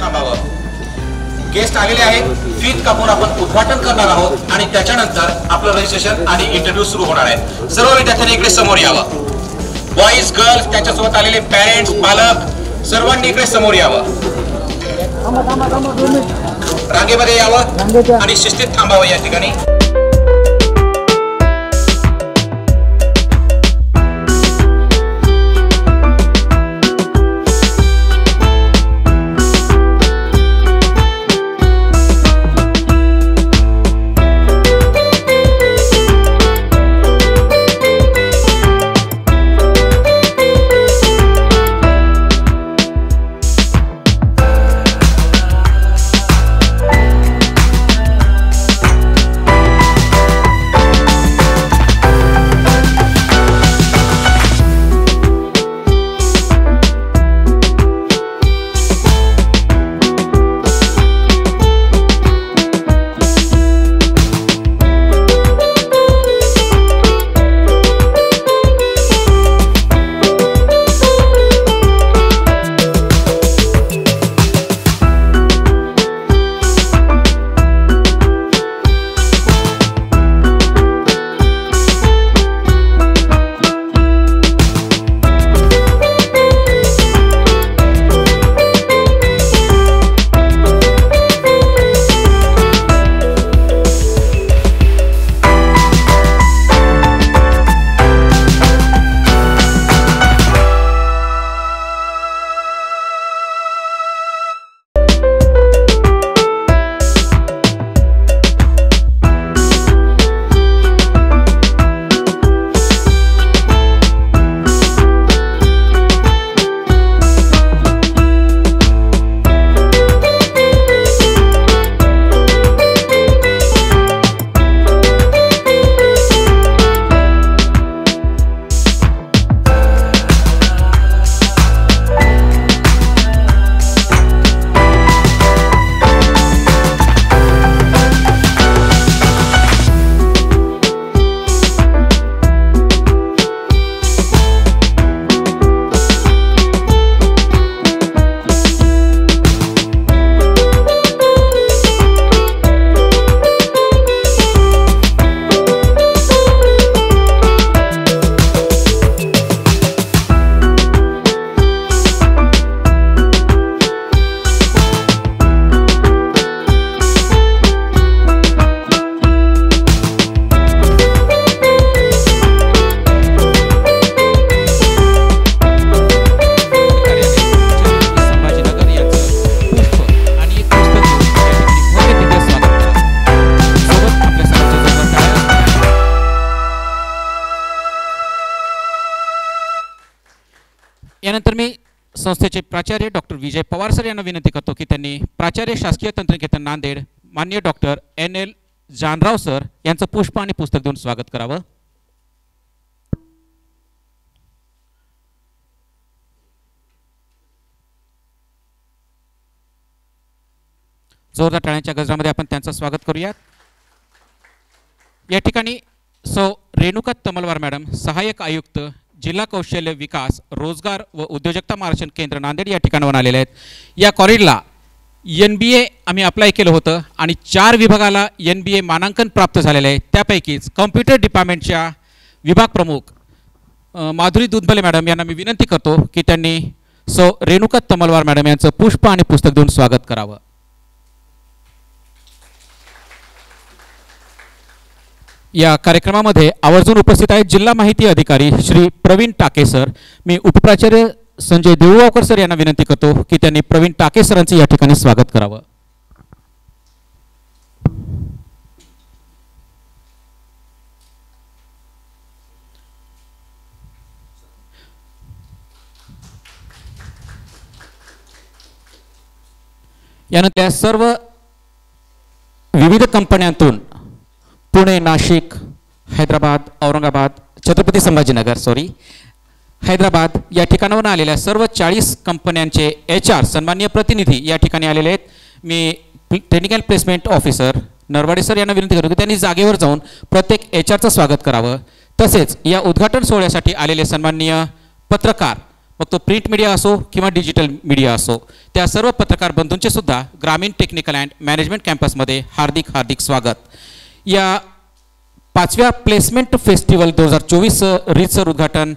थांबावं. गेस्ट आलेले आहेत. फीत कापून आपण उद्घाटन करणार आहोत आणि त्याच्यानंतर आपलं रजिस्ट्रेशन आणि इंटरव्ह्यू सुरू होणार आहे. सर्व विद्यार्थ्यांनी इकडे समोर यावं. बॉईज, गर्ल्स, त्यांच्यासोबत आलेले पॅरेंट्स, पालक सर्वांनी इकडे समोर यावं. रांगेमध्ये यावं आणि शिस्तीत थांबावं या ठिकाणी. यानंतर मी संस्थेचे प्राचार्य डॉक्टर विजय पवार सर यांना विनंती करतो की त्यांनी प्राचार्य शासकीय तंत्रनिकेतन नांदेड माननीय डॉक्टर NL जानराव सर यांचं पुष्प आणि पुस्तक देऊन स्वागत करावं. जोरदार टाळ्यांच्या गजरामध्ये आपण त्यांचं स्वागत करूयात. या ठिकाणी सौ रेणुका तमलवार मॅडम, सहाय्यक आयुक्त जिल्हा कौशल्य विकास रोजगार व उद्योजकता मार्गदर्शन केंद्र नांदेड या ठिकाणाहून आलेले आहेत. या कॉलेजला NBA आम्ही अप्लाय केलं होतं आणि 4 विभागाला NBA मानांकन प्राप्त झालेलं आहे. त्यापैकीच कॉम्प्युटर डिपार्टमेंटच्या विभाग प्रमुख माधुरी दुधबले मॅडम यांना मी विनंती करतो की त्यांनी सौ रेणुका तमलवार मॅडम यांचं पुष्प आणि पुस्तक देऊन स्वागत करावं. या कार्यक्रमामध्ये आवर्जून उपस्थित आहेत जिल्हा माहिती अधिकारी श्री प्रवीण टाके सर. मी उपप्राचार्य संजय देऊळगावकर सर यांना विनंती करतो की त्यांनी प्रवीण टाके सरांचं या ठिकाणी स्वागत करावं. यानंतर सर्व विविध कंपन्यांतून पुणे, नाशिक, हैदराबाद, औरंगाबाद, छत्रपती संभाजीनगर हैदराबाद या ठिकाणावरून आलेल्या सर्व 40 कंपन्यांचे HR सन्माननीय प्रतिनिधी या ठिकाणी आलेले आहेत. मी technical placement officer Narwade sir यांना विनंती करतो की त्यांनी जागेवर जाऊन प्रत्येक HRचं स्वागत करावं. तसेच या उद्घाटन सोहळ्यासाठी आलेले सन्माननीय पत्रकार मग तो प्रिंट मीडिया असो किंवा डिजिटल मीडिया असो, त्या सर्व पत्रकार बंधूंचे सुद्धा ग्रामीण टेक्निकल अँड मॅनेजमेंट कॅम्पसमध्ये हार्दिक हार्दिक स्वागत. या 5व्या प्लेसमेंट फेस्टिवल 2024 रीतसर उद्घाटन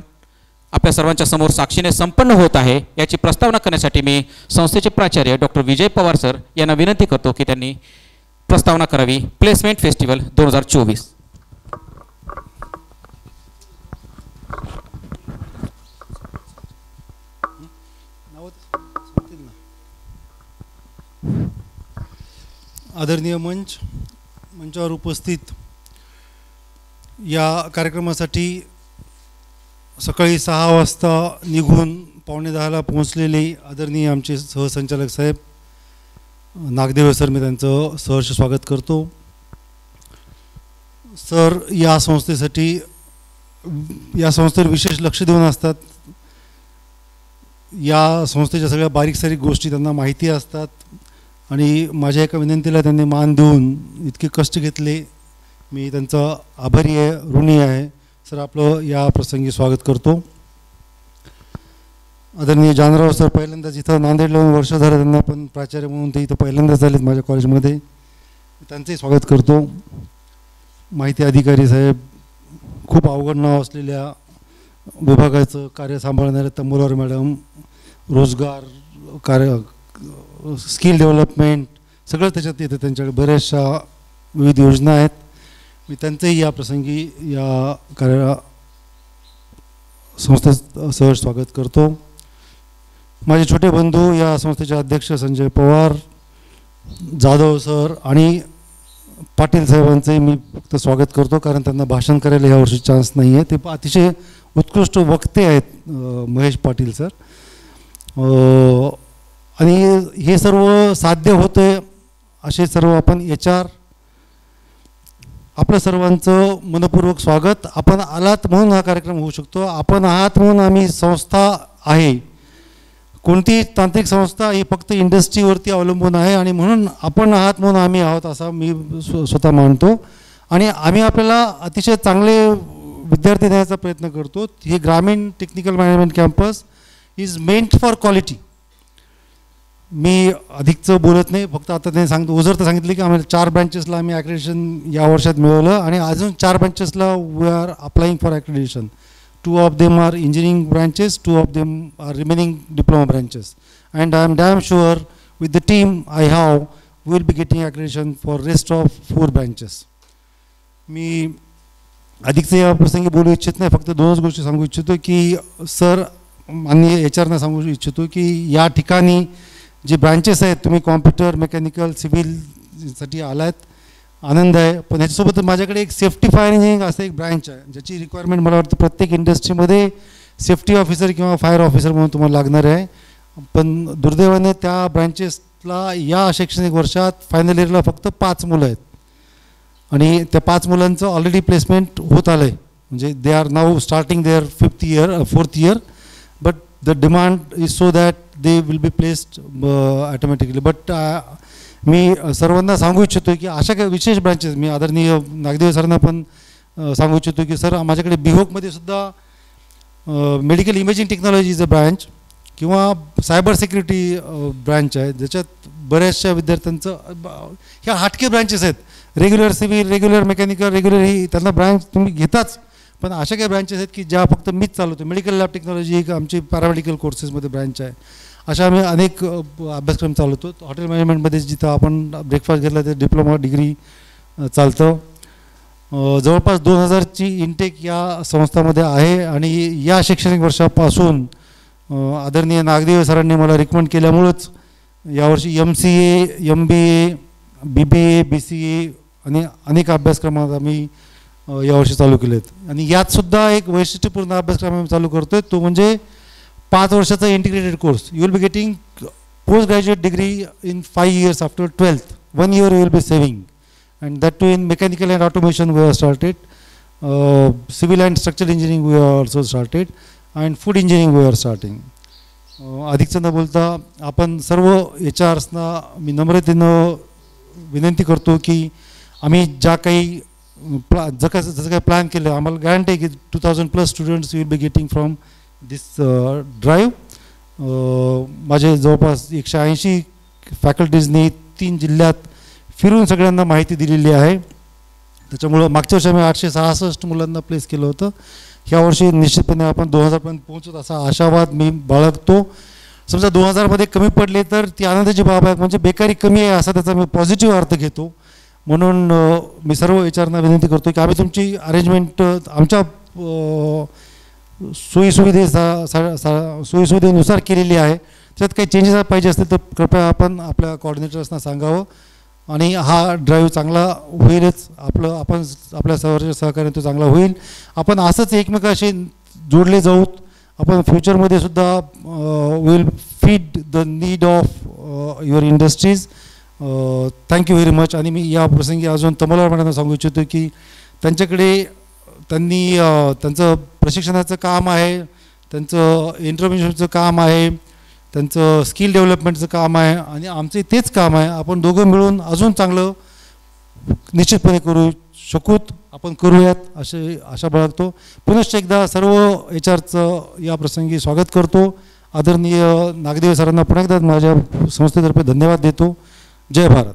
आपल्या सर्वांच्या समोर साक्षीने संपन्न होत आहे. याची प्रस्तावना करण्यासाठी मी संस्थेचे प्राचार्य डॉक्टर विजय पवार सर यांना विनंती करतो की त्यांनी प्रस्तावना करावी. Placement festival 2024. आदरणीय मंचावर उपस्थित या कार्यक्रमासाठी सकाळी 6 वाजता निघून 9:45ला पोहोचलेले आदरणीय आमचे सहसंचालक साहेब नागदेव सर, मी त्यांचं सहर्ष स्वागत करतो. सर या संस्थेवर विशेष लक्ष देऊन असतात. या संस्थेच्या सगळ्या बारीक सारीक गोष्टी त्यांना माहिती असतात आणि माझ्या एका विनंतीला त्यांनी मान देऊन इतके कष्ट घेतले. मी त्यांचा आभारी आहे, ऋणी आहे. सर आपलं या प्रसंगी स्वागत करतो. आदरणीय जानराव सर पहिल्यांदाच इथं नांदेडला वर्ष झालं त्यांना, पण प्राचार्य म्हणून ते इथं पहिल्यांदाच झालेत माझ्या कॉलेजमध्ये. त्यांचंही स्वागत करतो. माहिती अधिकारी साहेब, खूप अवघड नाव असलेल्या विभागाचं कार्य सांभाळणारे तंबोलकर मॅडम, रोजगार कार्य, स्किल डेव्हलपमेंट सगळं त्याच्यात येतं. त्यांच्याकडे बऱ्याचशा विविध योजना आहेत. मी त्यांचंही या प्रसंगी या संस्थेत सहज स्वागत करतो. माझे छोटे बंधू या संस्थेचे अध्यक्ष संजय पवार, जाधव सर आणि पाटील साहेबांचंही मी फक्त स्वागत करतो, कारण त्यांना भाषण करायला यावर्षी चान्स नाही आहे. ते अतिशय उत्कृष्ट वक्ते आहेत महेश पाटील सर. आणि हे सर्व साध्य होतं असे सर्व आपण HR आपलं सर्वांचं मनपूर्वक स्वागत. आपण आलात म्हणून हा कार्यक्रम होऊ शकतो. आपण आहात म्हणून आम्ही संस्था आहे. कोणती तांत्रिक संस्था ही फक्त इंडस्ट्रीवरती अवलंबून आहे आणि म्हणून आपण आहात म्हणून आम्ही आहोत असं मी स्वतः मानतो. आणि आम्ही आपल्याला अतिशय चांगले विद्यार्थी देण्याचा प्रयत्न करतो. हे Gramin technical management campus is meant for quality. मी अधिकचं बोलत नाही, फक्त आता त्यांनी ओझर तर सांगितले की आम्हाला 4 ब्रँचेसला आम्ही ॲक्रेडिशन या वर्षात मिळवलं आणि अजून 4 ब्रँचेसला we are applying for accreditation. 2 of them are engineering branches, 2 of them are remaining diploma branches. And I am damn sure with the team I have will be getting accreditation for rest of 4 branches. मी अधिकचं या प्रसंगी बोलू इच्छित नाही, फक्त 2च गोष्टी सांगू इच्छितो की सर माननीय HR सांगू इच्छितो की या ठिकाणी जे ब्रँचेस आहेत, तुम्ही कॉम्प्युटर, मेकॅनिकल, सिव्हिलसाठी आलात, आनंद आहे. पण ह्याच्यासोबत माझ्याकडे एक सेफ्टी फायर इंजिनिअरिंग असं एक ब्रँच आहे, ज्याची रिक्वायरमेंट मला वाटतं प्रत्येक इंडस्ट्रीमध्ये सेफ्टी ऑफिसर किंवा फायर ऑफिसर म्हणून तुम्हाला लागणार आहे. पण दुर्दैवाने त्या ब्रँचेसला या शैक्षणिक वर्षात फायनल इयरला फक्त 5 मुलं आहेत आणि त्या 5 मुलांचं ऑलरेडी प्लेसमेंट होत आलं आहे. म्हणजे they are now starting their 4th year, but the demand is so that they will be placed automatically. But मी सर्वांना सांगू इच्छितो की अशा काही विशेष ब्रँचेस, मी आदरणीय नागदेव सरांना पण सांगू इच्छितो की सर माझ्याकडे बिहोकमध्ये सुद्धा मेडिकल इमेजिंग टेक्नॉलॉजीचं ब्रँच किंवा सायबर सिक्युरिटी ब्रँच आहे, ज्याच्यात बऱ्याचशा विद्यार्थ्यांचं ह्या हटके ब्रँचेस आहेत. Regular civil, regular mechanical, regular ही त्यांना ब्रँच तुम्ही घेताच, पण अशा काही ब्रँचेस आहेत की ज्या फक्त मीच चालवतो. मेडिकल लॅब टेक्नॉलॉजी एक आमची पॅरामेडिकल कोर्सेसमध्ये ब्रँच आहे. अशा आम्ही अनेक अभ्यासक्रम चालवतो. हॉटेल मॅनेजमेंटमध्ये जिथं आपण ब्रेकफास्ट घेतला ते डिप्लोमा डिग्री चालतं. जवळपास 2000ची इंटेक या संस्थामध्ये आहे आणि या शैक्षणिक वर्षापासून आदरणीय नागदेव सरांनी मला रिकमेंड केल्यामुळंच यावर्षी MCA, MBA, BBA, BCA आणि अनेक अभ्यासक्रमात आम्ही यावर्षी चालू केलेत. आणि यातसुद्धा एक वैशिष्ट्यपूर्ण अभ्यासक्रम आम्ही चालू करतो आहे, तो म्हणजे 5 वर्षाचा integrated course. You will be getting post graduate degree in 5 years after 12th. 1 year you will be saving, and that too in mechanical and automation we have started. Civil and structural engineering we have also started, and food engineering we are starting. अधिकचं न बोलता आपण सर्व HRsना मी नम्रतेनं विनंती करतो की आम्ही ज्या काही जसं काही प्लॅन केलं, आम्हाला गॅरंटी आहे की 2000+ students will be getting from this drive. माझे जवळपास 180 फॅकल्टीजनी 3 जिल्ह्यात फिरून सगळ्यांना माहिती दिलेली आहे. त्याच्यामुळं मागच्या वर्षी आम्ही 866 मुलांना प्लेस केलं होतं. ह्या वर्षी निश्चितपणे आपण 2000पर्यंत पोहोचत असा आशावाद मी बाळगतो. समजा 2000मध्ये कमी पडले तर ती आनंदाची बाब आहे, म्हणजे बेकारी कमी आहे असा त्याचा मी पॉझिटिव्ह अर्थ घेतो. म्हणून मी सर्व विचारांना विनंती करतो की आम्ही तुमची अरेंजमेंट आमच्या सोयीसुविधेनुसार केलेली आहे. त्याच्यात काही चेंजेस पाहिजे असतील तर कृपया आपण आपल्या कोऑर्डिनेटर्सना सांगावं. आणि हा ड्राईव्ह चांगला होईलच. आपल्या सहकार्याने तो चांगला होईल. आपण असंच एकमेकाशी जोडले जाऊ. आपण फ्युचरमध्ये सुद्धा will feed the need of your industries. Thank you very much. आणि मी या प्रसंगी अजून तमलवार मॅडमना सांगू इच्छितो की त्यांचं प्रशिक्षणाचं काम आहे, त्यांचं इंटरव्हेन्शनचं काम आहे, त्यांचं स्किल डेव्हलपमेंटचं काम आहे आणि आमचं तेच काम आहे. आपण दोघं मिळून अजून चांगलं निश्चितपणे करू शकूत. आपण करूयात असे आशा बाळगतो. पुनश्च एकदा सर्व HRचं या प्रसंगी स्वागत करतो. आदरणीय नागदेव सरांना पुन्हा एकदा माझ्या संस्थेतर्फे धन्यवाद देतो. जय भारत.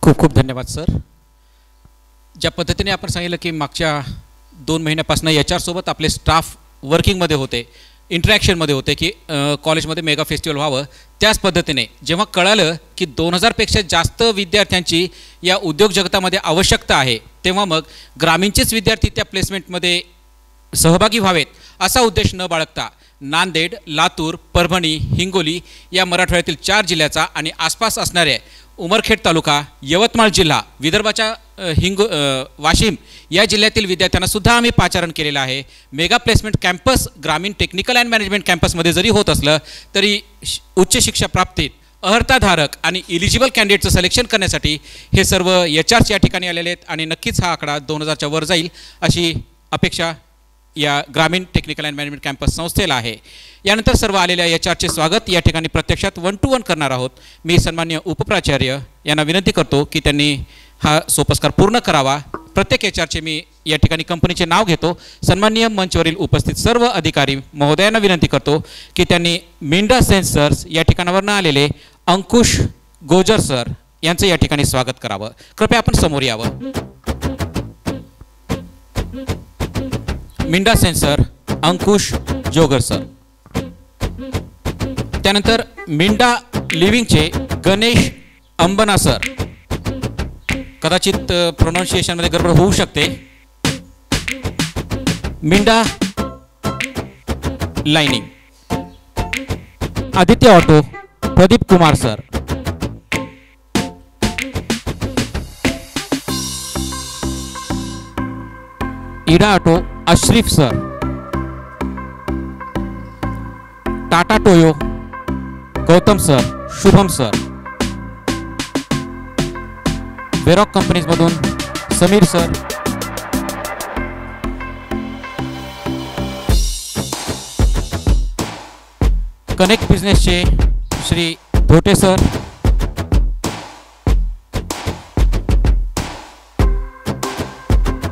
खूप खूप धन्यवाद सर. ज्या पद्धतीने आपण सांगितलं की मागच्या 2 महिन्यापासून HR सोबत आपले स्टाफ वर्किंगमध्ये होते, इंटरॅक्शनमध्ये होते की कॉलेजमध्ये मेगा फेस्टिवल व्हावं, त्याच पद्धतीने जेव्हा कळालं की 2000पेक्षा जास्त विद्यार्थ्यांची या उद्योग जगतामध्ये आवश्यकता आहे, तेव्हा मग ग्रामीणचेच विद्यार्थी त्या प्लेसमेंटमध्ये सहभागी व्हावेत असा उद्देश न बाळगता नांदेड, लातूर, परभणी, हिंगोली या मराठवाड्यातील 4 जिल्ह्याचा आणि आसपास असणाऱ्या उमरखेड तालुका, यवतमाळ जिल्हा, विदर्भाच्या वाशिम या जिल्ह्यातील विद्यार्थ्यांना सुद्धा आम्ही पाचारण केलेलं आहे. मेगा प्लेसमेंट कॅम्पस ग्रामीण टेक्निकल अँड मॅनेजमेंट कॅम्पसमध्ये जरी होत असलं तरी उच्च शिक्षा प्राप्तीत अर्हताधारक आणि इलिजिबल कॅन्डिडेटचं सिलेक्शन करण्यासाठी हे सर्व HRs या ठिकाणी आलेले आहेत आणि नक्कीच हा आकडा 2000च्या वर जाईल अशी अपेक्षा या ग्रामीण टेक्निकल अँड मॅनेजमेंट कॅम्पस संस्थेला आहे. यानंतर सर्व आलेल्या HRचे स्वागत या ठिकाणी प्रत्यक्षात 1 to 1 करणार आहोत. मी सन्माननीय उपप्राचार्य यांना विनंती करतो की त्यांनी हा सोपस्कार पूर्ण करावा. प्रत्येक HRचे मी या ठिकाणी कंपनीचे नाव घेतो. सन्माननीय मंचवरील उपस्थित सर्व अधिकारी महोदयांना विनंती करतो की त्यांनी मिंडा सेन्सर्स या ठिकाणावरून आलेले अंकुश गोजर सर यांचं या ठिकाणी स्वागत करावं. कृपया आपण समोर यावं. मिंडा सेन्सर अंकुश जोगर सर. त्यानंतर मिंडा लिव्हिंगचे गणेश अंबना सर. कदाचित प्रोनाऊन्सिएशनमध्ये गडबड होऊ शकते. Minda lining. Aditya auto Pradeep Kumar sir. इडा auto Ashrif sir. Tata Toyo Gautam sir, Shubham sir. Varroc कंपनीजमधून समीर सर. कनेक्ट बिझनेसचे Shri Dhote sir.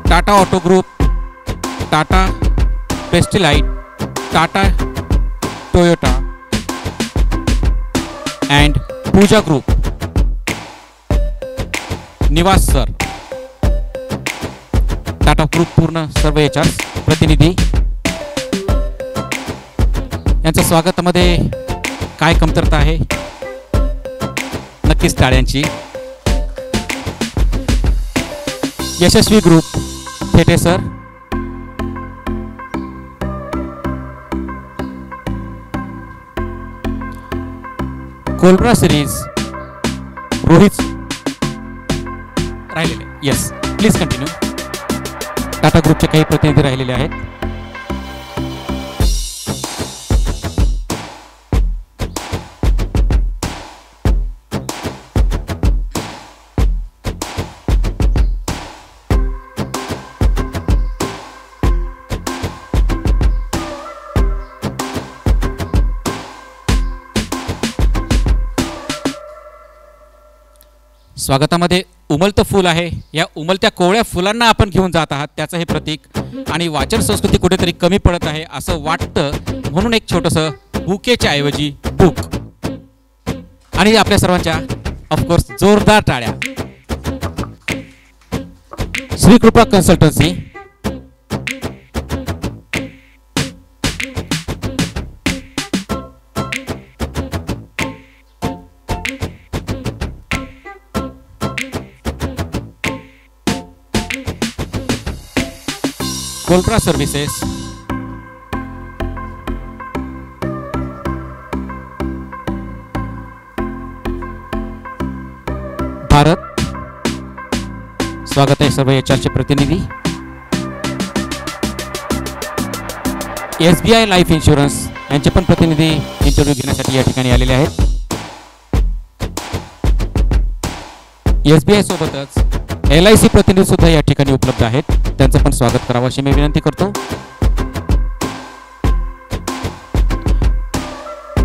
Tata auto group, Tata पेस्टिलाइट, Tata Toyota and Pooja group. Nivas sir. Tata group पूर्ण सर्व HRs प्रतिनिधी यांच्या स्वागतामध्ये काय कमतरता आहे? नक्कीच टाळ्यांची. Yashaswi group Thete sir. कोलब्रा सिरीज रोहित राहिलेले. Yes, please continue. टाटा ग्रुपचे काही प्रतिनिधी राहिलेले आहेत. स्वागतामध्ये उमलतं फूल आहे, या उमलत्या कोवळ्या फुलांना आपण घेऊन जात आहात त्याचं हे प्रतीक. आणि वाचन संस्कृती कुठेतरी कमी पडत आहे असं वाटतं, म्हणून एक छोटंसं बुकेच्या ऐवजी बुक. आणि आपल्या सर्वांच्या ऑफकोर्स जोरदार टाळ्या. श्री कृपा कन्सल्टन्सी, कोलप्रा सर्व्हिसेस, भारत, स्वागत आहे सर्व एचआरचे प्रतिनिधी. SBI लाईफ इन्शुरन्स यांचे पण प्रतिनिधी इंटरव्ह्यू घेण्यासाठी या ठिकाणी आलेले आहेत. SBI सोबतच LIC प्रतिनिधी सुद्धा या ठिकाणी उपलब्ध आहेत, त्यांचं पण स्वागत करावं अशी मी विनंती करतो.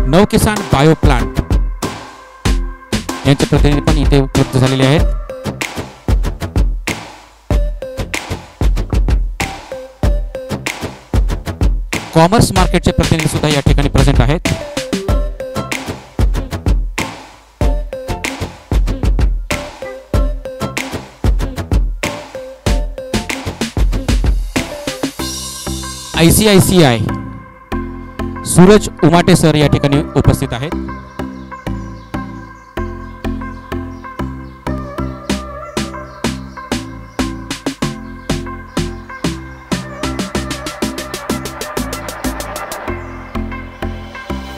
नवकिसान बायो प्लांट यांचे प्रतिनिधी पण इथे उपलब्ध झालेले आहेत. कॉमर्स मार्केटचे प्रतिनिधी सुद्धा या ठिकाणी प्रेझेंट आहेत. ICICI सूरज उमाटे सर या ठिकाणी उपस्थित आहेत.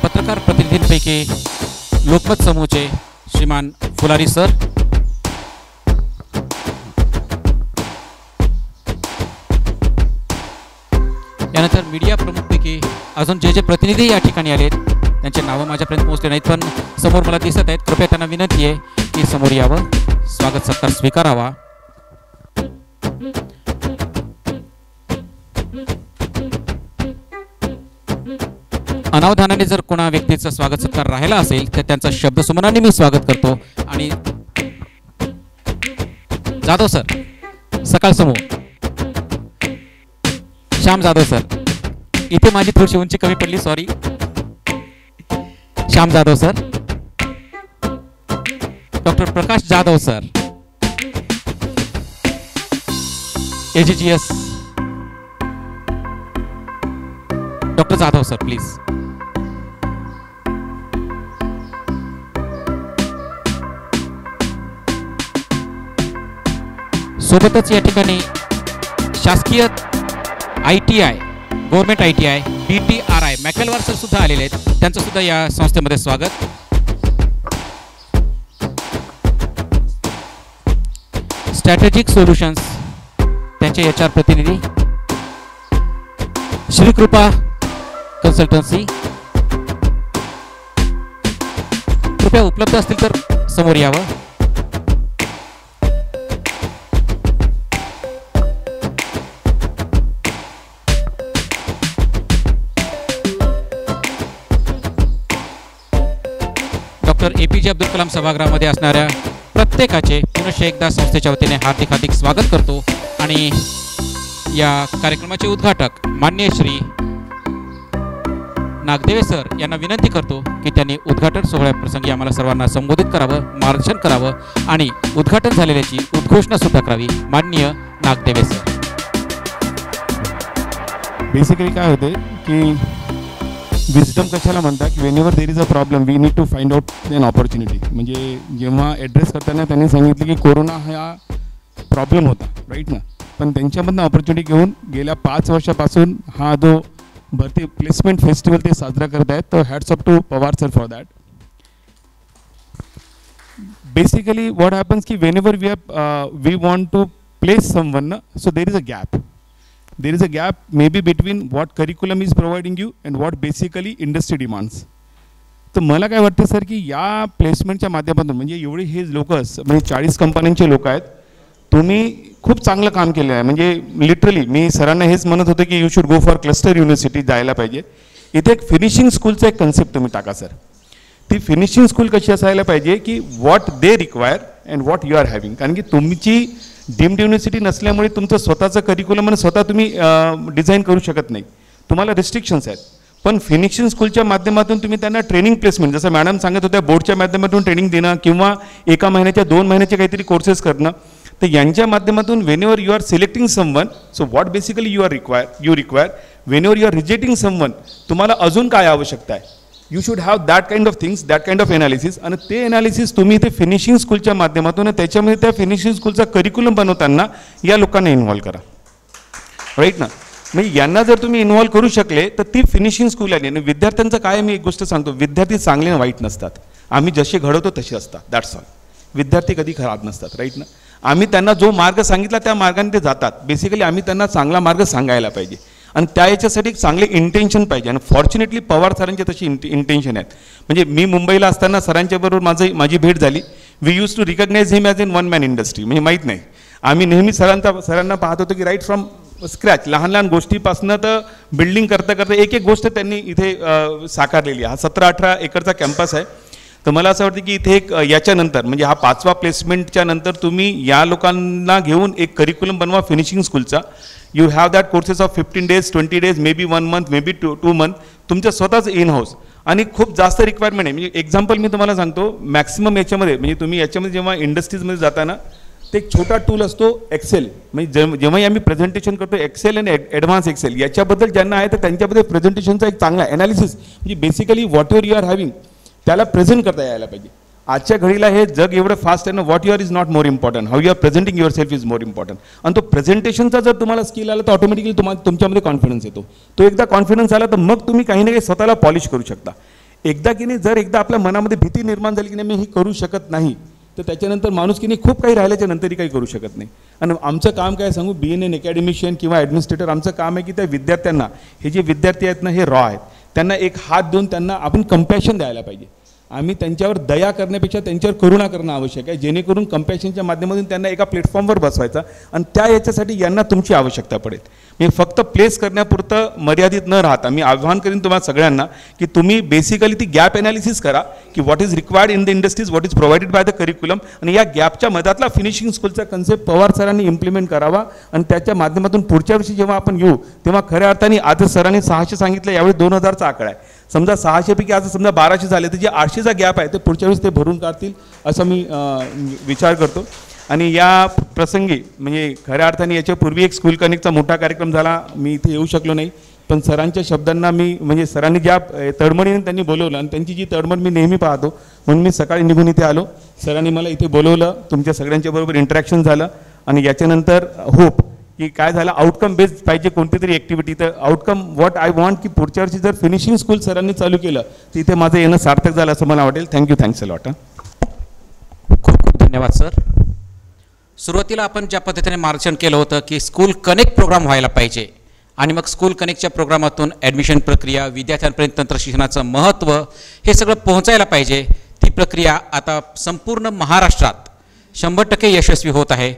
पत्रकार प्रतिनिधींपैकी लोकमत समूहचे श्रीमान फुलारी सर, यानंतर मीडिया प्रमुखपैकी अजून जे प्रतिनिधी या ठिकाणी आलेत त्यांचे नावं माझ्यापर्यंत पोहोचले नाहीत, पण समोर मला दिसत आहेत. कृपया त्यांना विनंती आहे की समोर यावं, स्वागत सत्कार स्वीकारावा. अनावधानाने जर कोणा व्यक्तीचा स्वागत सत्कार राहिला असेल तर त्यांचा शब्द सुमनाने मी स्वागत करतो. आणि जाधव सर, सकाळ समूह, श्याम जाधव सर, इथे माझी थोडीशी उंची कमी पडली, sorry. Shyam Jadhav sir, doctor Prakash Jadhav sir, AGGS doctor Jadhav sir please. सोबतच या ठिकाणी शासकीय ITI, government ITI, DTRI Makelwar sir सुद्धा आलेले आहेत, त्यांचं सुद्धा या संस्थेमध्ये स्वागत. स्ट्रॅटेजिक सोल्युशन्स त्यांचे HR प्रतिनिधी श्री कृपा कन्सल्टन्सी, कृपया उपलब्ध असतील तर समोर यावं. डॉक्टर APJ अब्दुल कलाम सभागृहामध्ये असणाऱ्या प्रत्येकाचे पुनश्च एकदा संस्थेच्या वतीने हार्दिक हार्दिक स्वागत करतो. आणि या कार्यक्रमाचे उद्घाटक माननीय श्री नागदेवे सर यांना विनंती करतो की त्यांनी उद्घाटन सोहळ्याप्रसंगी आम्हाला सर्वांना संबोधित करावं, मार्गदर्शन करावं आणि उद्घाटन झालेल्याची उद्घोषणा सुद्धा करावी. माननीय नागदेवे सर. बेसिकली काय होते की विजडम कशाला म्हणतात की when there is a problem we need to find out an opportunity. म्हणजे जेव्हा ॲड्रेस करताना त्यांनी सांगितलं की कोरोना हा प्रॉब्लेम होता, राईट ना, पण त्यांच्यामधनं ऑपॉर्च्युनिटी घेऊन गेल्या 5 वर्षापासून हा जो भरती प्लेसमेंट फेस्टिवल ते साजरा करत आहेत, तर hats up to Pawar sir for that. Basically what happens की whenever we want to place someone, so there is a gap. There is a gap maybe between what curriculum is providing you and what basically industry demands. तर मला काय वाटतं sir की या प्लेसमेंटच्या माध्यमातून म्हणजे एवढे हे लोक म्हणजे 40 कंपन्यांचे लोक आहेत, तुम्ही खूप चांगलं काम केलं आहे. म्हणजे लिटरली मी सरांना हेच म्हणत होतो की you should go for cluster university जायला पाहिजे. इथे एक फिनिशिंग स्कूलचा एक कन्सेप्ट तुम्ही टाका सर. ती फिनिशिंग स्कूल कशी असायला पाहिजे की what they require and what you are having. कारण की तुमची डीम्ड युनिव्हर्सिटी नसल्यामुळे तुमचं स्वतःचं करिक्युलम आणि स्वतः तुम्ही डिझाईन करू शकत नाही, तुम्हाला रिस्ट्रिक्शन्स आहेत. पण फिनिशिंग स्कूलच्या माध्यमातून तुम्ही त्यांना ट्रेनिंग प्लेसमेंट, जसं मॅडम सांगत होत्या बोर्डच्या माध्यमातून ट्रेनिंग देणं किंवा एका महिन्याच्या 2 महिन्याचे काहीतरी कोर्सेस करणं, तर यांच्या माध्यमातून whenever you are selecting someone, so what basically you require whenever you are rejecting someone, तुम्हाला अजून काय आवश्यकता आहे, you should have that kind of things, that kind of analysis. आणि ते एनालिसिस तुम्ही इथे फिनिशिंग स्कूलच्या माध्यमातून त्याच्यामध्ये त्या फिनिशिंग स्कूलचा करिक्युलम बनवताना या लोकांना इन्व्हॉल्व करा, राईट ना. म्हणजे यांना जर तुम्ही इन्व्हॉल्व करू शकले तर ती फिनिशिंग स्कूल आहे. आणि विद्यार्थ्यांचं काय, मी एक गोष्ट सांगतो, विद्यार्थी चांगले आणि वाईट नसतात, आम्ही जसे घडवतो तसे असतात, दॅट्स ऑल. विद्यार्थी कधी खराब नसतात, राईट ना. आम्ही त्यांना जो मार्ग सांगितला त्या मार्गाने ते जातात. बेसिकली आम्ही त्यांना चांगला मार्ग सांगायला पाहिजे आणि त्या याच्यासाठी एक चांगले इंटेन्शन पाहिजे. आणि फॉर्च्युनेटली पवार सरांचे तशी इंटेन्शन आहेत. म्हणजे मी मुंबईला असताना सरांच्या बरोबर माझी भेट झाली. We use to recognise him as in one man industry. म्हणजे माहीत नाही, आम्ही नेहमी सरांना पाहत होतो की राईट फ्रॉम स्क्रॅच, लहान लहान गोष्टीपासनं तर बिल्डिंग करता करता एक एक गोष्ट त्यांनी इथे साकारलेली आहे. हा 17-18 एकरचा कॅम्पस आहे. तर मला असं वाटतं की इथे एक याच्यानंतर म्हणजे हा 5वा प्लेसमेंटच्या नंतर तुम्ही या लोकांना घेऊन एक करिक्युलम बनवा फिनिशिंग स्कूलचा. You have that courses of 15 days, 20 days, may be 1 month, may be 2 month, तुमचं स्वतःच इन हाऊस. आणि खूप जास्त रिक्वायरमेंट आहे. म्हणजे एक्झाम्पल मी तुम्हाला सांगतो, मॅक्सिमम याच्यामध्ये म्हणजे तुम्ही याच्यामध्ये जेव्हा इंडस्ट्रीजमध्ये जाताना ते एक छोटा टूल असतो एक्सेल. म्हणजे जेव्हाही आम्ही प्रेझेंटेशन करतो एक्सेल आणि ॲडव्हान्स एक्सेल याच्याबद्दल ज्यांना आहे तर त्यांच्याबद्दल प्रेझेंटेशनचा एक चांगला ॲनालिसिस, म्हणजे basically whatever you are having त्याला प्रेझेंट करता यायला पाहिजे. आजच्या घडीला हे जग एवढं फास्ट आहे ना, what you are is not more important, how you are presenting yourself is more important. आणि तो प्रेझेंटेशनचा जर तुम्हाला स्किल आला तर ऑटोमॅटिकली तुमच्यामध्ये कॉन्फिडन्स येतो. तो एकदा कॉन्फिडन्स आला तर मग तुम्ही काही ना काही स्वतःला पॉलिश करू शकता. एकदा की नाही, जर एकदा आपल्या मनामध्ये भीती निर्माण झाली की नाही मी हे करू शकत नाही, तर त्याच्यानंतर माणूस की नाही खूप काही राहिल्याच्या नंतरही काही करू शकत नाही. आणि आमचं काम काय सांगू, BNN अकॅडमिशियन किंवा ॲडमिनिस्ट्रेटर, आमचं काम आहे की त्या विद्यार्थ्यांना, हे जे विद्यार्थी आहेत ना हे रॉ आहेत, त्यांना एक हात देऊन त्यांना आपण कंपॅशन द्यायला पाहिजे. आम्ही त्यांच्यावर दया करण्यापेक्षा त्यांच्यावर करुणा करणं आवश्यक आहे, जेणेकरून कंपॅशनच्या माध्यमातून त्यांना एका प्लॅटफॉर्मवर बसवायचा. आणि त्या याच्यासाठी यांना तुमची आवश्यकता पडेल. मी फक्त प्लेस करण्यापुरतं मर्यादित न राहता मी आव्हान करीन तुम्हाला सगळ्यांना की तुम्ही बेसिकली ती गॅप ॲनालिसिस करा की what is required in the industries, what is provided by the curriculum. आणि या गॅपच्या मधातला फिनिशिंग स्कूलचा कन्सेप्ट पवार सरांनी इम्प्लिमेंट करावा. आणि त्याच्या माध्यमातून पुढच्या वर्षी जेव्हा आपण येऊ तेव्हा खऱ्या अर्थाने आज सरांनी 600 सांगितलं, यावेळी 2000चा आकडा आहे. समजा 600 पैकी आज समजा 1200 झाले तर जे 800चा गॅप आहे ते पुढच्या वेळेस ते भरून काढतील असं मी विचार करतो. आणि या प्रसंगी म्हणजे खऱ्या अर्थाने याच्यापूर्वी एक स्कूल कनेक्टचा मोठा कार्यक्रम झाला, मी इथे येऊ शकलो नाही. पण सरांच्या शब्दांना मी म्हणजे सरांनी ज्या तडमडीने त्यांनी बोलवलं आणि त्यांची जी तडमड मी नेहमी पाहतो म्हणून मी सकाळी निघून इथे आलो. सरांनी मला इथे बोलवलं, तुमच्या सगळ्यांच्या बरोबर इंटरॅक्शन झालं. आणि याच्यानंतर होप की काय झालं, आउटकम बेस्ड पाहिजे कोणती तरी ॲक्टिव्हिटी. तर आउटकम व्हॉट आय वॉन्ट की पुढच्या वर्षी जर फिनिशिंग स्कूल सरांनी चालू केलं तर इथे माझं येणं सार्थक झालं असं मला वाटेल. Thank you, thanks a lot. खूप खूप धन्यवाद सर. सुरुवातीला आपण ज्या पद्धतीने मार्गदर्शन केलं होतं की स्कूल कनेक्ट प्रोग्राम व्हायला पाहिजे आणि मग स्कूल कनेक्टच्या प्रोग्रामातून ॲडमिशन प्रक्रिया, विद्यार्थ्यांपर्यंत तंत्रशिक्षणाचं महत्त्व हे सगळं पोहोचायला पाहिजे. ती प्रक्रिया आता संपूर्ण महाराष्ट्रात 100% यशस्वी होत आहे.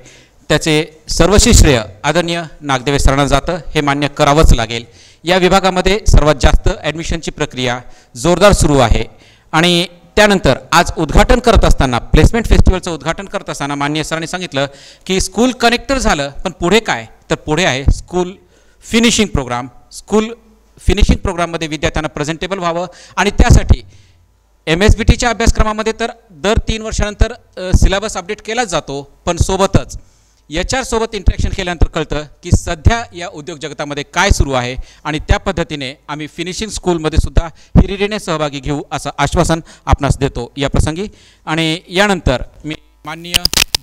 त्याचे सर्वस्वी श्रेय आदरणीय नागदेवे सरांना जातं, हे मान्य करावंच लागेल. या विभागामध्ये सर्वात जास्त ॲडमिशनची प्रक्रिया जोरदार सुरू आहे. आणि त्यानंतर आज उद्घाटन करत असताना, प्लेसमेंट फेस्टिवलचं उद्घाटन करत असताना माननीय सरांनी सांगितलं की स्कूल कनेक्टर झालं, पण पुढे काय, तर पुढे आहे school finishing programme. School finishing प्रोग्राममध्ये विद्यार्थ्यांना प्रेझेंटेबल व्हावं आणि त्यासाठी MSBTच्या अभ्यासक्रमामध्ये तर दर 3 वर्षानंतर सिलेबस अपडेट केलाच जातो, पण सोबतच HR सोबत इंटरॅक्शन केल्यानंतर कळतं की सध्या या उद्योग जगतामध्ये काय सुरू आहे आणि त्या पद्धतीने आम्ही फिनिशिंग स्कूलमध्ये सुद्धा हिरिरीने सहभागी घेऊ असं आश्वासन आपणास देतो या प्रसंगी. आणि यानंतर मी माननीय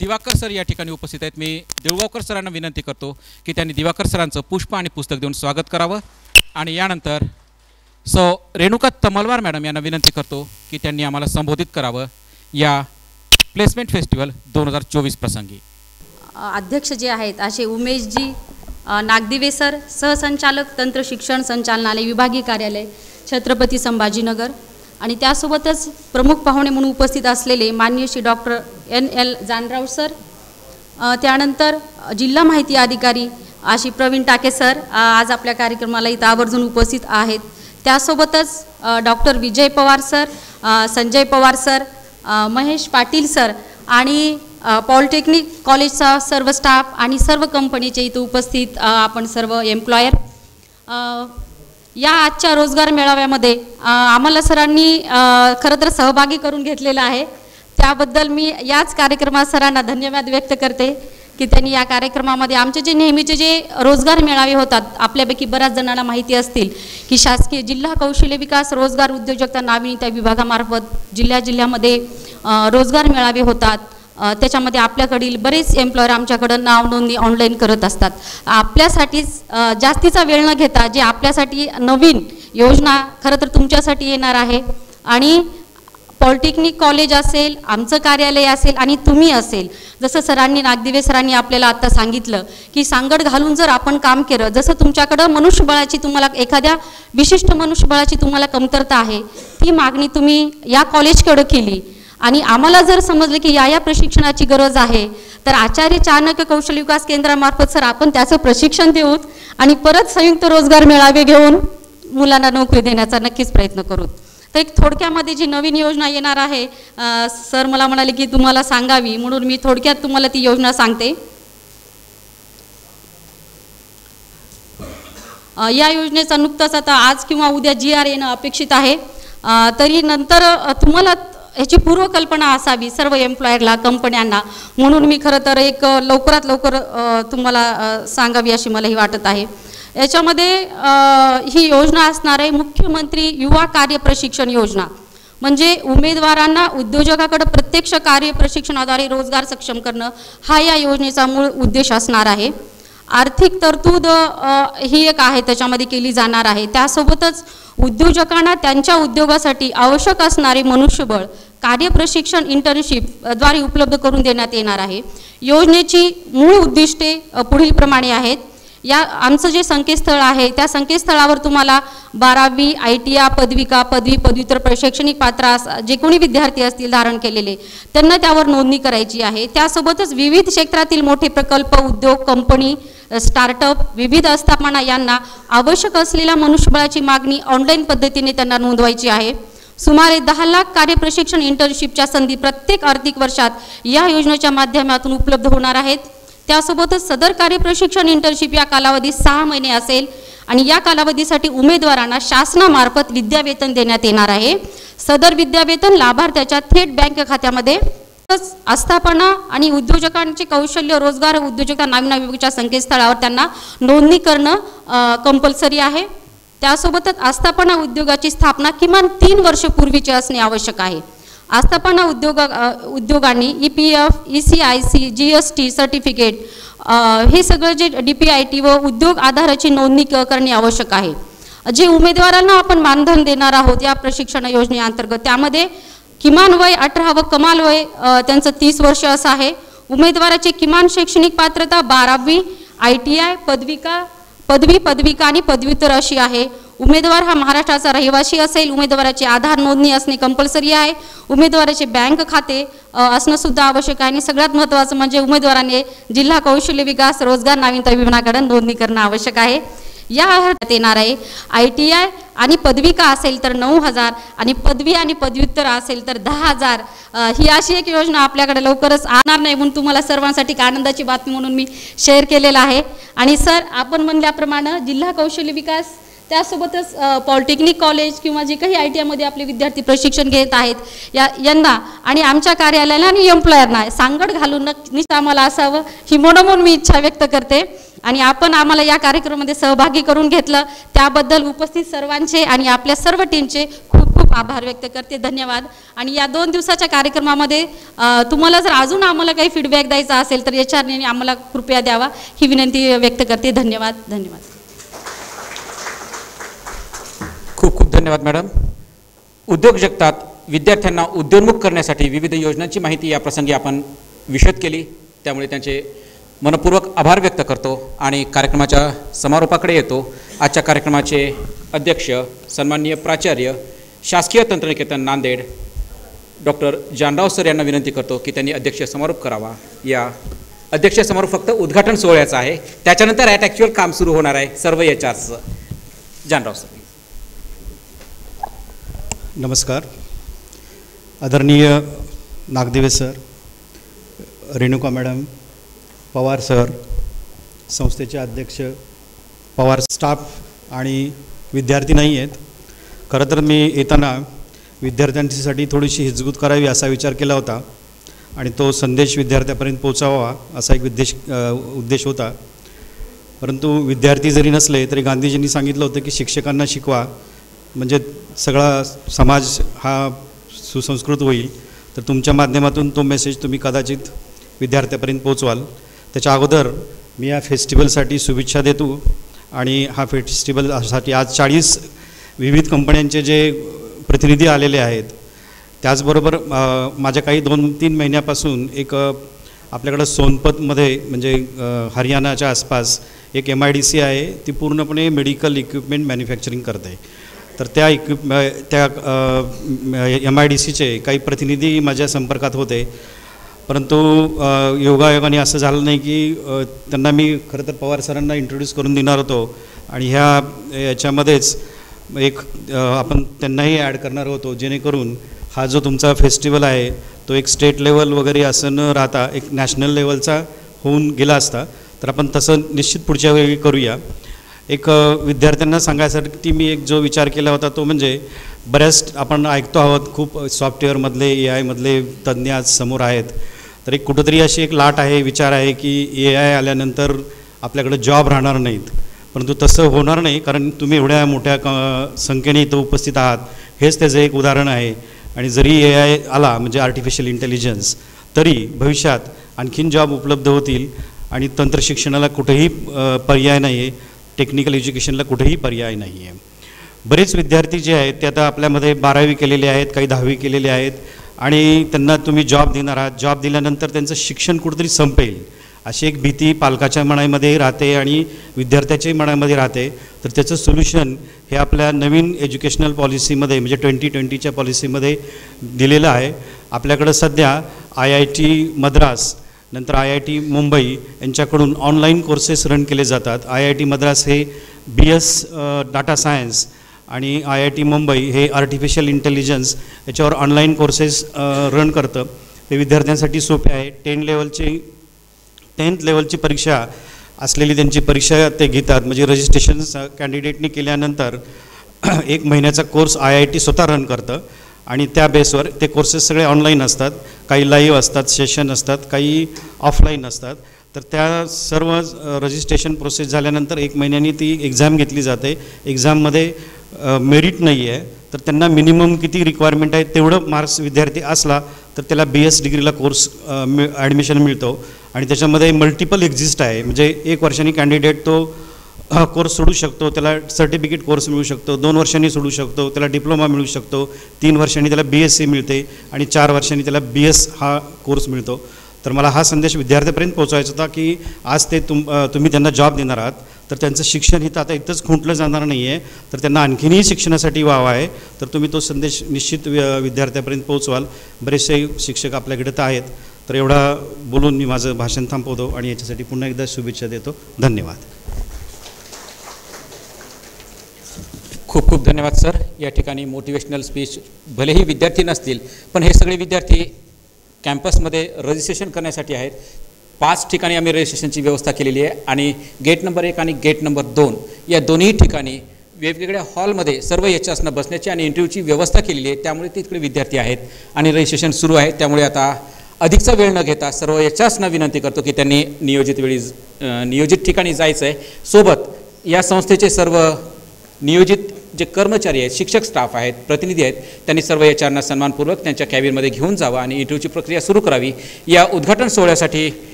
दिवाकर सर या ठिकाणी उपस्थित आहेत. मी देऊळगावकर सरांना विनंती करतो की त्यांनी दिवाकर सरांचं पुष्प आणि पुस्तक देऊन स्वागत करावं. आणि यानंतर रेणुका तमलवार मॅडम यांना विनंती करतो की त्यांनी आम्हाला संबोधित करावं या प्लेसमेंट फेस्टिवल 2024 प्रसंगी. अध्यक्ष जे आहेत असे उमेशजी नागदिवे सर, सहसंचालक तंत्र शिक्षण संचालनालय विभागीय कार्यालय छत्रपती संभाजीनगर. आणि त्यासोबतच प्रमुख पाहुणे म्हणून उपस्थित असलेले माननीय Shri doctor NL Janrao sir, त्यानंतर जिल्हा माहिती अधिकारी अशी प्रवीण टाके सर आज आपल्या कार्यक्रमाला इथं आवर्जून उपस्थित आहेत. त्यासोबतच doctor Vijay Pawar sir, Sanjay Pawar sir, Mahesh Patil sir आणि पॉलिटेक्निक कॉलेजचा सर्व स्टाफ आणि सर्व कंपनीचे इथं उपस्थित आपण सर्व एम्प्लॉयर, या आजच्या रोजगार मेळाव्यामध्ये आम्हाला सरांनी खरं तर सहभागी करून घेतलेलं आहे. त्याबद्दल मी याच कार्यक्रमात सरांना धन्यवाद व्यक्त करते की त्यांनी या कार्यक्रमामध्ये आमचे जे नेहमीचे जे रोजगार मेळावे होतात, आपल्यापैकी बऱ्याच जणांना माहिती असतील की शासकीय जिल्हा कौशल्य विकास रोजगार उद्योजकता नाविन्यता विभागामार्फत जिल्ह्यामध्ये रोजगार मेळावे होतात. त्याच्यामध्ये आपल्याकडील बरेच एम्प्लॉयर आमच्याकडं नाव नोंदणी ऑनलाईन करत असतात. आपल्यासाठीच जास्तीचा वेळ न घेता जे आपल्यासाठी नवीन योजना खरं तर तुमच्यासाठी येणार आहे आणि पॉलिटेक्निक कॉलेज असेल, आमचं कार्यालय असेल आणि तुम्ही असेल, जसं सरांनी नागदिवे सरांनी आपल्याला आत्ता सांगितलं की सांगड घालून जर आपण काम केलं, जसं तुमच्याकडं मनुष्यबळाची तुम्हाला एखाद्या विशिष्ट मनुष्यबळाची तुम्हाला कमतरता आहे, ती मागणी तुम्ही या कॉलेजकडं केली आणि आम्हाला जर समजलं की या प्रशिक्षणाची गरज आहे, तर आचार्य चाणक्य कौशल्य विकास केंद्रामार्फत सर आपण त्याचं प्रशिक्षण देऊत आणि परत संयुक्त रोजगार मेळावे घेऊन मुलांना नोकरी देण्याचा नक्कीच प्रयत्न करू. तर एक थोडक्यामध्ये जी नवीन योजना येणार आहे, सर मला म्हणाले की तुम्हाला सांगावी, म्हणून मी थोडक्यात तुम्हाला ती योजना सांगते. या योजनेचा नुकताच आता आज किंवा उद्या GR येणं अपेक्षित आहे. तरी नंतर तुम्हाला ह्याची पूर्वकल्पना असावी सर्व एम्प्लॉयरला, कंपन्यांना, म्हणून मी खरं तर एक लवकरात लवकर तुम्हाला सांगावी अशी मलाही वाटत आहे. याच्यामध्ये ही योजना असणार आहे मुख्यमंत्री युवा कार्य प्रशिक्षण योजना, म्हणजे उमेदवारांना उद्योजकाकडे प्रत्यक्ष कार्य प्रशिक्षणाद्वारे रोजगार सक्षम करणं हा या योजनेचा मूळ उद्देश असणार आहे. आर्थिक तरतूद ही एक आहे त्याच्यामध्ये केली जाणार आहे. त्यासोबतच उद्योजकांना त्यांच्या उद्योगासाठी आवश्यक असणारे मनुष्यबळ कार्यप्रशिक्षण इंटर्नशिप द्वारे उपलब्ध करून देण्यात येणार आहे. योजनेची मूळ उद्दिष्टे पुढील प्रमाणे आहेत. या आमचं जे संकेतस्थळ आहे त्या संकेतस्थळावर तुम्हाला 12वी ITI पदविका पदवी पदव्युत्तर शैक्षणिक पात्र जे कोणी विद्यार्थी असतील धारण केलेले त्यांना त्यावर नोंदणी करायची आहे. त्यासोबतच विविध क्षेत्रातील मोठे प्रकल्प, उद्योग, कंपनी, स्टार्टअप, विविध आस्थापना यांना आवश्यक असलेल्या मनुष्यबळाची मागणी ऑनलाईन पद्धतीने त्यांना नोंदवायची आहे. सुमारे 10 लाख कार्यप्रशिक्षण इंटर्नशिपच्या संधी प्रत्येक आर्थिक वर्षात या योजनेच्या माध्यमातून उपलब्ध होणार आहेत. त्यासोबतच सदर कार्यप्रशिक्षण इंटर्नशिप या कालावधी 6 महिने असेल आणि या कालावधीसाठी उमेदवारांना शासनामार्फत विद्यावेतन देण्यात येणार आहे. सदर विद्यावेतन लाभार्थ्याच्या थेट बँक खात्यामध्ये आस्थापना आणि उद्योजकांचे कौशल्य रोजगार उद्योजकता नाविन्य विभागाच्या संकेतस्थळावर त्यांना नोंदणी करणं कंपल्सरी आहे. त्यासोबतच आस्थापना उद्योगाची स्थापना किमान 3 वर्ष पूर्वीची असणे आवश्यक आहे. आस्थापना उद्योगांनी EPF, ECIC, GST सर्टिफिकेट हे सगळं जे DPIT व उद्योग आधाराची नोंदणी करणे आवश्यक आहे. जे उमेदवारांना आपण मानधन देणार आहोत या प्रशिक्षण योजनेअंतर्गत त्यामध्ये किमान वय 18 व कमाल वय त्यांचं 30 वर्ष असं आहे. उमेदवाराची किमान शैक्षणिक पात्रता 12वी ITI पदविका आणि पदव्युत्तर अशी आहे. उमेदवार हा महाराष्ट्राचा रहिवासी असेल. उमेदवाराची आधार नोंदणी असणे कंपल्सरी आहे. उमेदवाराचे बँक खाते असणं सुद्धा आवश्यक आहे आणि सगळ्यात महत्त्वाचं म्हणजे उमेदवाराने जिल्हा कौशल्य विकास रोजगार नाविन्यता विभागाकडे नोंदणी करणं आवश्यक आहे. या अर्थात येणार आहे ITI आणि पदविका असेल तर 9,000 आणि पदवी आणि पदव्युत्तर असेल तर 10,000. ही अशी एक योजना आपल्याकडे लवकरच आणणार नाही म्हणून तुम्हाला सर्वांसाठी एक आनंदाची बातमी म्हणून मी शेअर केलेलं आहे. आणि सर आपण म्हणल्याप्रमाणे जिल्हा कौशल्य विकास त्यासोबतच पॉलिटेक्निक कॉलेज किंवा जे काही ITI मध्ये आपले विद्यार्थी प्रशिक्षण घेत आहेत यांना आणि आमच्या कार्यालयाला आणि एम्प्लॉयरना सांगड घालून निश्चित आम्हाला असावं ही मनोमन मी इच्छा व्यक्त करते. आणि आपण आम्हाला या कार्यक्रमामध्ये सहभागी करून घेतलं त्याबद्दल उपस्थित सर्वांचे आणि आपल्या सर्व टीमचे खूप खूप आभार व्यक्त करते. धन्यवाद. आणि या 2 दिवसाच्या कार्यक्रमामध्ये तुम्हाला जर अजून आम्हाला काही फीडबॅक द्यायचा असेल तर याच्याने आम्हाला कृपया द्यावा ही विनंती व्यक्त करते. धन्यवाद. धन्यवाद. खूप खूप धन्यवाद मॅडम. उद्योग जगतात विद्यार्थ्यांना उद्योन्मुख करण्यासाठी विविध योजनांची माहिती या प्रसंगी आपण विशद केली, त्यामुळे त्यांचे मनपूर्वक आभार व्यक्त करतो आणि कार्यक्रमाच्या समारोपाकडे येतो. आजच्या कार्यक्रमाचे अध्यक्ष सन्माननीय प्राचार्य शासकीय तंत्रनिकेतन नांदेड डॉक्टर जानराव सर यांना विनंती करतो की त्यांनी अध्यक्ष समारोप करावा. या अध्यक्ष समारोप फक्त उद्घाटन सोहळ्याचा आहे, त्याच्यानंतर ॲक्च्युअल काम सुरू होणार आहे सर्व HRचं. जानराव सर. नमस्कार. आदरणीय Nagdive sir, Renuka madam, Pawar sir, संस्थेचे अध्यक्ष, पवार स्टाफ आणि विद्यार्थी नाही आहेत. खरं तर मी येताना विद्यार्थ्यांसाठी थोडीशी हिचगूत करावी असा विचार केला होता आणि तो संदेश विद्यार्थ्यापर्यंत पोचावा असा एक उद्देश होता. परंतु विद्यार्थी जरी नसले तरी गांधीजींनी सांगितलं होतं की शिक्षकांना शिकवा म्हणजे सगळा समाज हा सुसंस्कृत होईल. तर तुमच्या माध्यमातून तो मेसेज तुम्ही कदाचित विद्यार्थ्यापर्यंत पोचवाल. त्याच्या अगोदर मी या फेस्टिवलसाठी शुभेच्छा देतो आणि हा फेस्टिवलसाठी आज 40 विविध कंपन्यांचे जे प्रतिनिधी आलेले आहेत. त्याचबरोबर माझ्या काही 2-3 महिन्यापासून एक आपल्याकडं सोनपतमध्ये म्हणजे हरियाणाच्या आसपास एक MIDC आहे. ती पूर्णपणे मेडिकल इक्विपमेंट मॅन्युफॅक्चरिंग करते. तर त्या MIDCचे काही प्रतिनिधी माझ्या संपर्कात होते. परंतु योगायोगाने असं झालं नाही की त्यांना मी खरं तर पवार सरांना इंट्रोड्यूस करून देणार होतो आणि याच्यामध्येच एक आपण त्यांनाही ॲड करणार होतो जेणेकरून हा जो तुमचा फेस्टिवल आहे तो एक स्टेट लेवल वगैरे असं न राहता एक नॅशनल लेवलचा होऊन गेला असता. तर आपण तसं निश्चित पुढच्या वेळी करूया. एक विद्यार्थ्यांना सांगायसाठी मी एक जो विचार केला होता तो म्हणजे बऱ्याच आपण ऐकतो आहोत खूप सॉफ्टवेअरमधले AI मधले तज्ज्ञ आज समोर आहेत. तर एक कुठंतरी अशी एक लाट आहे, विचार आहे की AI आल्यानंतर आपल्याकडे जॉब राहणार नाहीत. परंतु तसं होणार नाही कारण तुम्ही एवढ्या मोठ्या संख्येने इथं उपस्थित आहात. हेच त्याचं एक उदाहरण आहे. आणि जरी AI आला म्हणजे आर्टिफिशियल इंटेलिजन्स तरी भविष्यात आणखीन जॉब उपलब्ध होतील आणि तंत्रशिक्षणाला कुठेही पर्याय नाही आहे, टेक्निकल एज्युकेशनला कुठेही पर्याय नाही आहे. बरेच विद्यार्थी जे आहेत ते आता आपल्यामध्ये 12वी केलेले आहेत, काही 10वी केलेले आहेत आणि त्यांना तुम्ही जॉब देणार आहात. जॉब दिल्यानंतर त्यांचं शिक्षण कुठेतरी संपेल अशी एक भीती पालकाच्या मनामध्ये राहते आणि विद्यार्थ्याच्याही मनामध्ये राहते. तर त्याचं सोल्युशन हे आपल्या नवीन एज्युकेशनल पॉलिसीमध्ये म्हणजे 2020च्या पॉलिसीमध्ये दिलेलं आहे. आपल्याकडं सध्या IIT मद्रास नंतर IIT मुंबई यांच्याकडून ऑनलाईन कोर्सेस रन केले जातात. IIT मद्रास हे BS डाटा सायन्स आणि IIT मुंबई हे आर्टिफिशियल इंटेलिजन्स याच्यावर ऑनलाईन कोर्सेस रन करतं. ते विद्यार्थ्यांसाठी सोपे आहे. 10th लेवलची परीक्षा असलेली त्यांची परीक्षा ते घेतात. म्हणजे रजिस्ट्रेशन कॅन्डिडेटनी केल्यानंतर 1 महिन्याचा कोर्स IIT स्वतः रन करतं आणि त्या बेसवर ते कोर्सेस सगळे ऑनलाईन असतात. काही लाईव्ह असतात, सेशन असतात, काही ऑफलाईन असतात. तर त्या सर्व रजिस्ट्रेशन प्रोसेस झाल्यानंतर 1 महिन्यानी ती एक्झाम घेतली जाते. एक्झाममध्ये मेरिट नाही आहे तर त्यांना मिनिमम किती रिक्वायरमेंट आहे तेवढं मार्क्स विद्यार्थी असला तर त्याला BS डिग्रीला कोर्स ॲडमिशन मिळतो. आणि त्याच्यामध्ये मल्टिपल एक्झिस्ट आहे म्हणजे 1 वर्षांनी कॅन्डिडेट तो कोर्स सोडू शकतो, त्याला सर्टिफिकेट कोर्स मिळू शकतो, 2 वर्षांनी सोडू शकतो, त्याला डिप्लोमा मिळू शकतो, 3 वर्षांनी त्याला BSc मिळते आणि 4 वर्षांनी त्याला BS हा कोर्स मिळतो. तर मला हा संदेश विद्यार्थ्यापर्यंत पोहोचवायचा होता की आज ते तुम्ही त्यांना जॉब देणार आहात तर त्यांचं शिक्षण इथं आता इथंच खुंटलं जाणार नाही आहे तर त्यांना आणखीनही शिक्षणासाठी वाव आहे. तर तुम्ही तो संदेश निश्चित विद्यार्थ्यापर्यंत पोहोचवाल. बरेचसे शिक्षक आपल्याकडे तर आहेत. तर एवढा बोलून मी माझं भाषण थांबवतो आणि याच्यासाठी पुन्हा एकदा शुभेच्छा देतो. धन्यवाद. खूप खूप धन्यवाद सर. या ठिकाणी मोटिवेशनल स्पीच भलेही विद्यार्थी नसतील पण हे सगळे विद्यार्थी कॅम्पसमध्ये रजिस्ट्रेशन करण्यासाठी आहेत. 5 ठिकाणी आम्ही रजिस्ट्रेशनची व्यवस्था केलेली आहे आणि गेट नंबर 1 आणि गेट नंबर 2 या दोन्ही ठिकाणी वेगवेगळ्या हॉलमध्ये सर्व याच्यासनं बसण्याची आणि इंटरव्ह्यूची व्यवस्था केलेली आहे. त्यामुळे तिकडे विद्यार्थी आहेत आणि रजिस्ट्रेशन सुरू आहे. त्यामुळे आता अधिकचा वेळ न घेता सर्व याच्यासनं विनंती करतो की त्यांनी नियोजित ठिकाणी जायचं आहे. सोबत या संस्थेचे सर्व नियोजित जे कर्मचारी आहेत, शिक्षक स्टाफ आहेत, प्रतिनिधी आहेत, त्यांनी सर्व याच्यांना सन्मानपूर्वक त्यांच्या कॅबिनमध्ये घेऊन जावं आणि इंटरव्ह्यूची प्रक्रिया सुरू करावी. या उद्घाटन सोहळ्यासाठी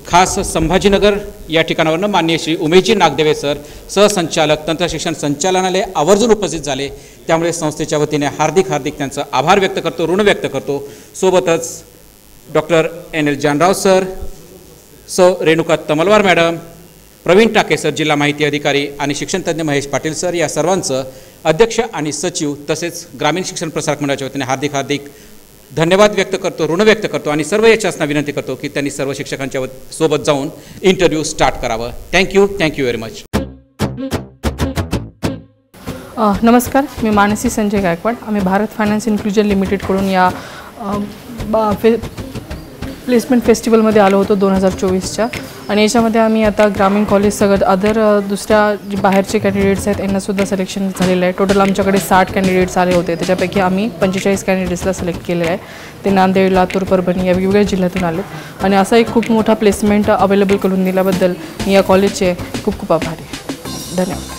खास संभाजीनगर या ठिकाणावरनं माननीय श्री उमेशजी नागदेवे सर, सहसंचालक तंत्रशिक्षण संचालनालय आवर्जून उपस्थित झाले. त्यामुळे संस्थेच्या वतीने हार्दिक त्यांचं आभार व्यक्त करतो, ऋण व्यक्त करतो. सोबतच doctor NL Janrao sir, Renuka Tamalwar madam, Pravin Take sir, जिल्हा माहिती अधिकारी आणि शिक्षणतज्ञ महेश पाटील सर या सर्वांचं अध्यक्ष आणि सचिव तसेच ग्रामीण शिक्षण प्रसारक मंडळाच्या वतीने हार्दिक धन्यवाद व्यक्त करतो, ऋण व्यक्त करतो आणि सर्व याच्यासना विनंती करतो की त्यांनी सर्व शिक्षकांच्या सोबत जाऊन इंटरव्ह्यू स्टार्ट करावं. Thank you very much. नमस्कार, मी मानसी संजय गायकवाड. आम्ही भारत फायनान्स इन्क्लुजन लिमिटेडकडून या प्लेसमेंट फेस्टिवलमध्ये आलो होतो 2024च्या आणि याच्यामध्ये आम्ही आता ग्रामीण कॉलेज सगळं अदर दुसऱ्या जे बाहेरचे कॅन्डिडेट्स आहेत यांनासुद्धा सिलेक्शन झालेलं आहे. टोटल आमच्याकडे 60 कॅन्डिडेट्स आले होते. त्याच्यापैकी आम्ही 45 कॅन्डिडेट्सला सिलेक्ट केलेलं आहे. ते नांदेड, लातूर, परभणी या वेगवेगळ्या जिल्ह्यातून आलेत आणि असा एक खूप मोठा प्लेसमेंट अवेलेबल करून दिल्याबद्दल मी या कॉलेजचे खूप खूप आभारी आहे. धन्यवाद.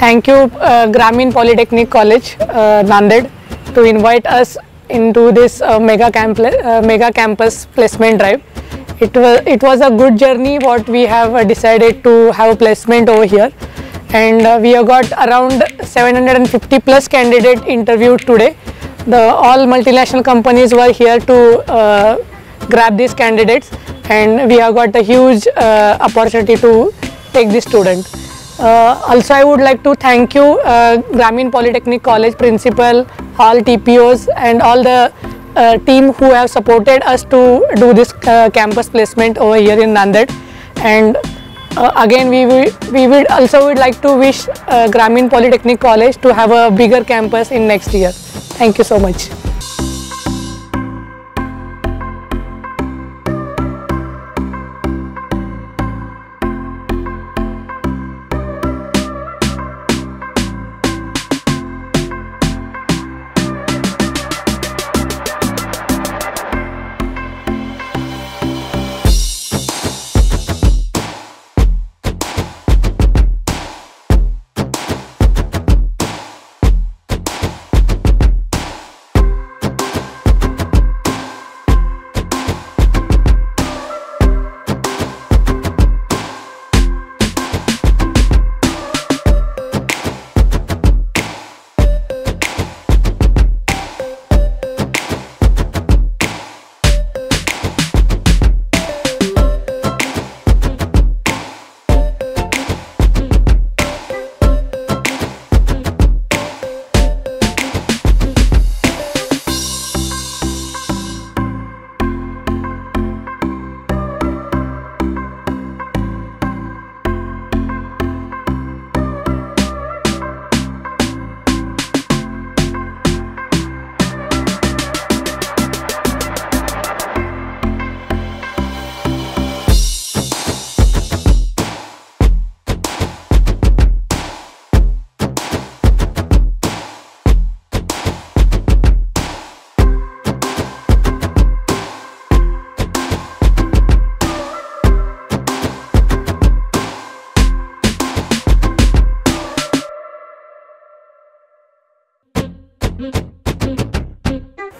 Thank you, Grameen Polytechnic College, Nanded, to invite us into this mega campus placement drive. It was a good journey. What we have decided to have a placement over here, and we have got around 750 plus candidate interviewed today. All multinational companies were here to grab these candidates, and we have got a huge opportunity to take this student. Also, I would like to thank you, Grameen Polytechnic College principal, all TPOs and all the team who have supported us to do this campus placement over here in Nanded. And again, we would like to wish Grameen Polytechnic College to have a bigger campus in next year. Thank you so much.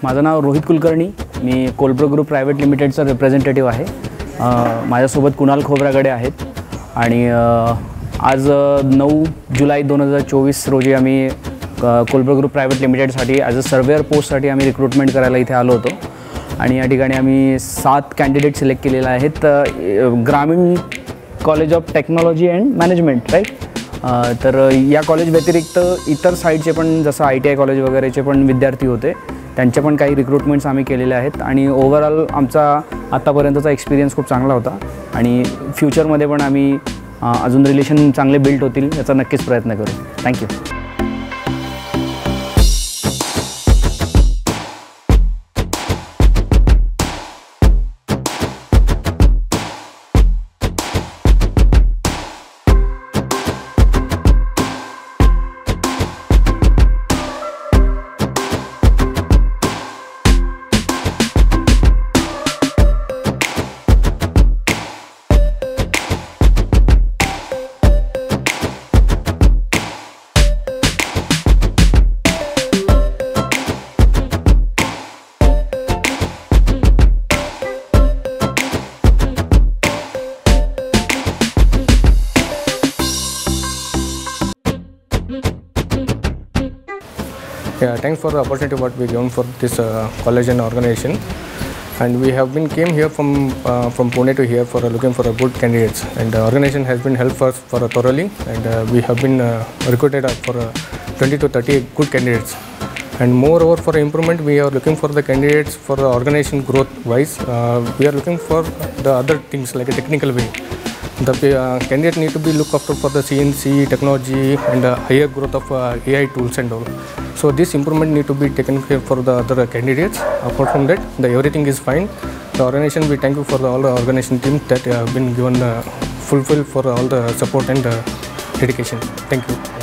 माझं नाव रोहित कुलकर्णी, मी कोलब्रो group private लिमिटेडचा representative आहे. माझ्यासोबत कुणाल खोब्रागडे आहेत आणि आज 9 जुलै 2024 रोजी आम्ही कोलब्रो group private लिमिटेडसाठी ॲज अ सर्वेअर पोस्टसाठी आम्ही रिक्रुटमेंट करायला इथे आलो होतो आणि या ठिकाणी आम्ही 7 कॅन्डिडेट सिलेक्ट केलेले आहेत. Gramin college of technology and management, right. तर या कॉलेज व्यतिरिक्त इतर साईडचे पण जसं ITI कॉलेज वगैरेचे पण विद्यार्थी होते, त्यांचे पण काही रिक्रुटमेंट्स आम्ही केलेले आहेत आणि ओव्हरऑल आमचा आत्तापर्यंतचा एक्सपिरियन्स खूप चांगला होता आणि फ्युचरमध्ये पण आम्ही अजून रिलेशन चांगले बिल्ड होतील याचा नक्कीच प्रयत्न करू. Thank you. thanks for the opportunity what we given for this college and organization. And we have been came here from Pune to here for looking for a good candidates, and the organization has been helped us for thoroughly, and we have been recruited for 20 to 30 good candidates. And moreover, for improvement, we are looking for the candidates for the organization growth wise. We are looking for the other things like a technical way. The candidate need to be looked after for the CNC technology and higher growth of AI tools and all. So this improvement need to be taken care for the other candidates. Apart from that, everything is fine. The organization, we thank you for all the organization team that have been given fulfill for all the support and dedication. Thank you.